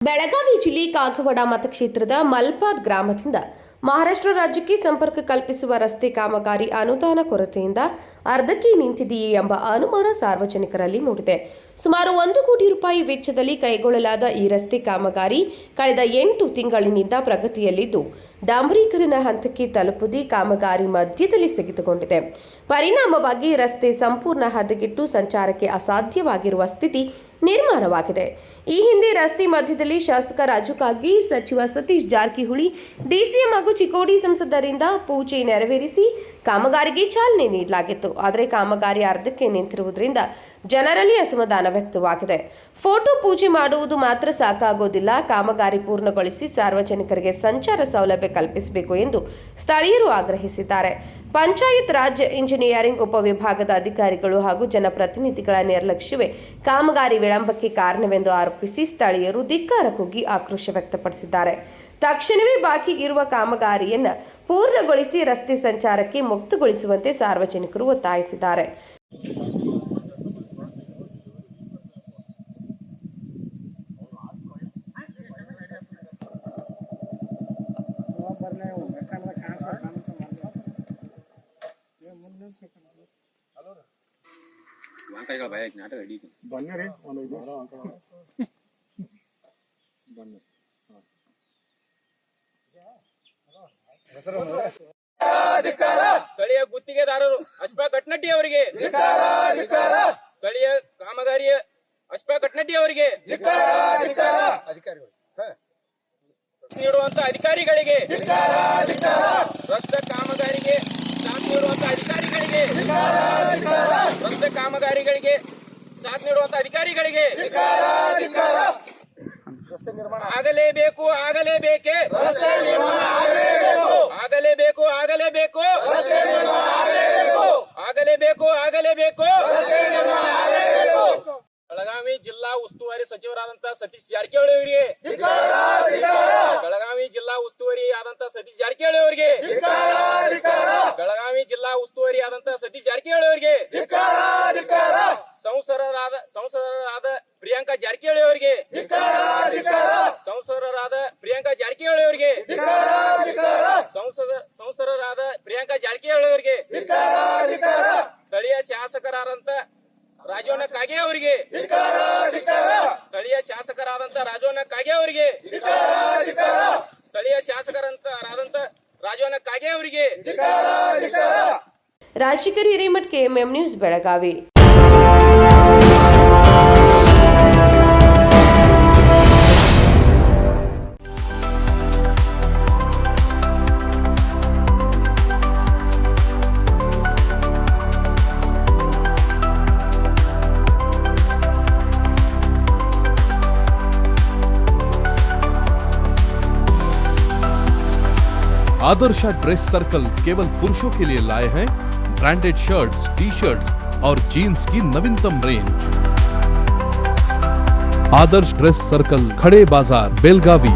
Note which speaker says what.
Speaker 1: ಬೆಳಗಾವಿ ಜಿಲ್ಲೆ ಕಾಗವಾಡ ಮತಕ್ಷೇತ್ರದ ಮಲ್ಪಾದ್ ಗ್ರಾಮದಿಂದ ಮಹಾರಾಷ್ಟ್ರ ರಾಜ್ಯಕ್ಕೆ ಸಂಪರ್ಕ ಕಲ್ಪಿಸುವ ರಸ್ತೆ ಕಾಮಗಾರಿ ಅನುದಾನ ಕೊರತೆಯಿಂದ ಅರ್ಧಕ್ಕೆ ನಿಂತಿದೆಯೇ ಎಂಬ ಅನುಮಾನ ಸಾರ್ವಜನಿಕರಲ್ಲಿ ಮೂಡಿದೆ. ಸುಮಾರು 1 ಕೋಟಿ ರೂಪಾಯಿ ವೆಚ್ಚದಲ್ಲಿ ಕೈಗೊಳ್ಳಲಾದ ಈ ರಸ್ತೆ ಕಾಮಗಾರಿ ಕಳೆದ 8 ತಿಂಗಳಿನಿಂದ ಪ್ರಗತಿಯಲ್ಲಿದ್ದು, ಡಾಂಬರೀಕರಣ ಹಂತಕ್ಕೆ ತಲುಪುವುದೇ ಕಾಮಗಾರಿ ಮಧ್ಯದಲ್ಲಿ ಸ್ಥಗಿತಗೊಂಡಿದೆ. ಪರಿಣಾಮವಾಗಿ ರಸ್ತೆ ಸಂಪೂರ್ಣ ಹದಗೆಟ್ಟು ಸಂಚಾರಕ್ಕೆ ಅಸಾಧ್ಯವಾಗಿರುವ ಸ್ಥಿತಿ ನಿರ್ಮಾಣವಾಗಿದೆ. ಈ ಹಿಂದೆ ರಸ್ತೆ ಮಧ್ಯದಲ್ಲಿ ಶಾಸಕ ರಾಜು ಕಾಗೆ, ಸಚಿವ ಸತೀಶ್ ಜಾರಕಿಹೊಳಿ, ಡಿಸಿಎಂ ಹಾಗೂ ಚಿಕ್ಕೋಡಿ ಸಂಸದರಿಂದ ಪೂಜೆ ನೆರವೇರಿಸಿ ಕಾಮಗಾರಿಗೆ ಚಾಲನೆ ನೀಡಲಾಗಿತ್ತು. ಆದರೆ ಕಾಮಗಾರಿ ಅರ್ಧಕ್ಕೆ ನಿಂತಿರುವುದರಿಂದ ಜನರಲ್ಲಿ ಅಸಮಾಧಾನ ವ್ಯಕ್ತವಾಗಿದೆ. ಫೋಟೋ ಪೂಜೆ ಮಾಡುವುದು ಮಾತ್ರ ಸಾಕಾಗೋದಿಲ್ಲ, ಕಾಮಗಾರಿ ಪೂರ್ಣಗೊಳಿಸಿ ಸಾರ್ವಜನಿಕರಿಗೆ ಸಂಚಾರ ಸೌಲಭ್ಯ ಕಲ್ಪಿಸಬೇಕು ಎಂದು ಸ್ಥಳೀಯರು ಆಗ್ರಹಿಸಿದ್ದಾರೆ. ಪಂಚಾಯತ್ ರಾಜ್ ಇಂಜಿನಿಯರಿಂಗ್ ಉಪವಿಭಾಗದ ಅಧಿಕಾರಿಗಳು ಹಾಗೂ ಜನಪ್ರತಿನಿಧಿಗಳ ನಿರ್ಲಕ್ಷ್ಯವೇ ಕಾಮಗಾರಿ ವಿಳಂಬಕ್ಕೆ ಕಾರಣವೆಂದು ಆರೋಪಿಸಿ ಸ್ಥಳೀಯರು ಧಿಕ್ಕಾರ ಕೂಗಿ ಆಕ್ರೋಶ ವ್ಯಕ್ತಪಡಿಸಿದ್ದಾರೆ. ತಕ್ಷಣವೇ ಬಾಕಿ ಇರುವ ಕಾಮಗಾರಿಯನ್ನು ಪೂರ್ಣಗೊಳಿಸಿ ರಸ್ತೆ ಸಂಚಾರಕ್ಕೆ ಮುಕ್ತಗೊಳಿಸುವಂತೆ ಸಾರ್ವಜನಿಕರು ಒತ್ತಾಯಿಸಿದ್ದಾರೆ.
Speaker 2: ಸ್ಥಳೀಯ ಗುತ್ತಿಗೆದಾರರು ಅಶ್ಫಾಕ್ ಕಟ್ನಟ್ಟಿ ಅವರಿಗೆ, ಸ್ಥಳೀಯ ಕಾಮಗಾರಿಯ ಅಶ್ಫಾಕ್ ಕಟ್ನಟ್ಟಿ ಅವರಿಗೆ, ನೀಡುವಂತ ಅಧಿಕಾರಿಗಳಿಗೆ, ರಸ್ತೆ ಕಾಮಗಾರಿಗೆ ಸಾಥ್ ನೀಡುವಂತ ಅಧಿಕಾರಿಗಳಿಗೆ, ರಸ್ತೆ ಕಾಮಗಾರಿಗಳಿಗೆ ಸಾಥ್ ನೀಡುವಂತ ಅಧಿಕಾರಿಗಳಿಗೆ ಆಗಲೇಬೇಕು, ಆಗಲೇಬೇಕೆ, ಆಗಲೇಬೇಕು, ಆಗಲೇಬೇಕು, ಆಗಲೇಬೇಕು, ಆಗಲೇಬೇಕು. ಬೆಳಗಾವಿ ಜಿಲ್ಲಾ ಉಸ್ತುವಾರಿ ಸಚಿವರಾದಂತಹ ಸತೀಶ್ ಜಾರಕಿಹೊಳಿ ಅವರಿಗೆ, ಬೆಳಗಾವಿ ಜಿಲ್ಲಾ ಉಸ್ತುವಾರಿ ಆದಂತಹ ಸತೀಶ್ ಜಾರಕಿಹೊಳಿ ಅವರಿಗೆ, ಬೆಳಗಾವಿ ಜಿಲ್ಲಾ ಉಸ್ತುವಾರಿ ಆದಂತಹ ಸತೀಶ್ ಜಾರಕಿಹೊಳಿ ಅವರಿಗೆ, ಸಂಸದರಾದ ಪ್ರಿಯಾಂಕಾ ಜಾರಕಿಹೊಳಿ ಅವರಿಗೆ, ಸಂಸದರಾದ ಪ್ರಿಯಾಂಕಾ ಜಾರಕಿಹೊಳಿ ಅವರಿಗೆ, ಸಂಸದರಾದ ಪ್ರಿಯಾಂಕಾ ಜಾರಕಿಹೊಳಿ ಅವರಿಗೆ, ಸ್ಥಳೀಯ ಶಾಸಕರಾದಂತ ರಾಜವಣ್ಣ ಕಾಗೆ ಅವರಿಗೆ, ಸ್ಥಳೀಯ ಶಾಸಕರಾದಂತ ರಾಜವಣ್ಣ ಕಾಗೆ ಅವರಿಗೆ, ಸ್ಥಳೀಯ ಶಾಸಕರಾದಂತ ರಾಜವಣ್ಣ ಕಾಗೆ ಅವರಿಗೆ.
Speaker 1: Rajashekhar Hiremath, KMM news, Belagavi.
Speaker 3: Adarsh dress circle केवल पुरुषों के लिए लाए हैं ब्रांडेड शर्ट्स, टी-शर्ट्स और जीन्स की नवीनतम रेंज। आदर्श ड्रेस सर्कल, खड़े बाजार, बेलगावी।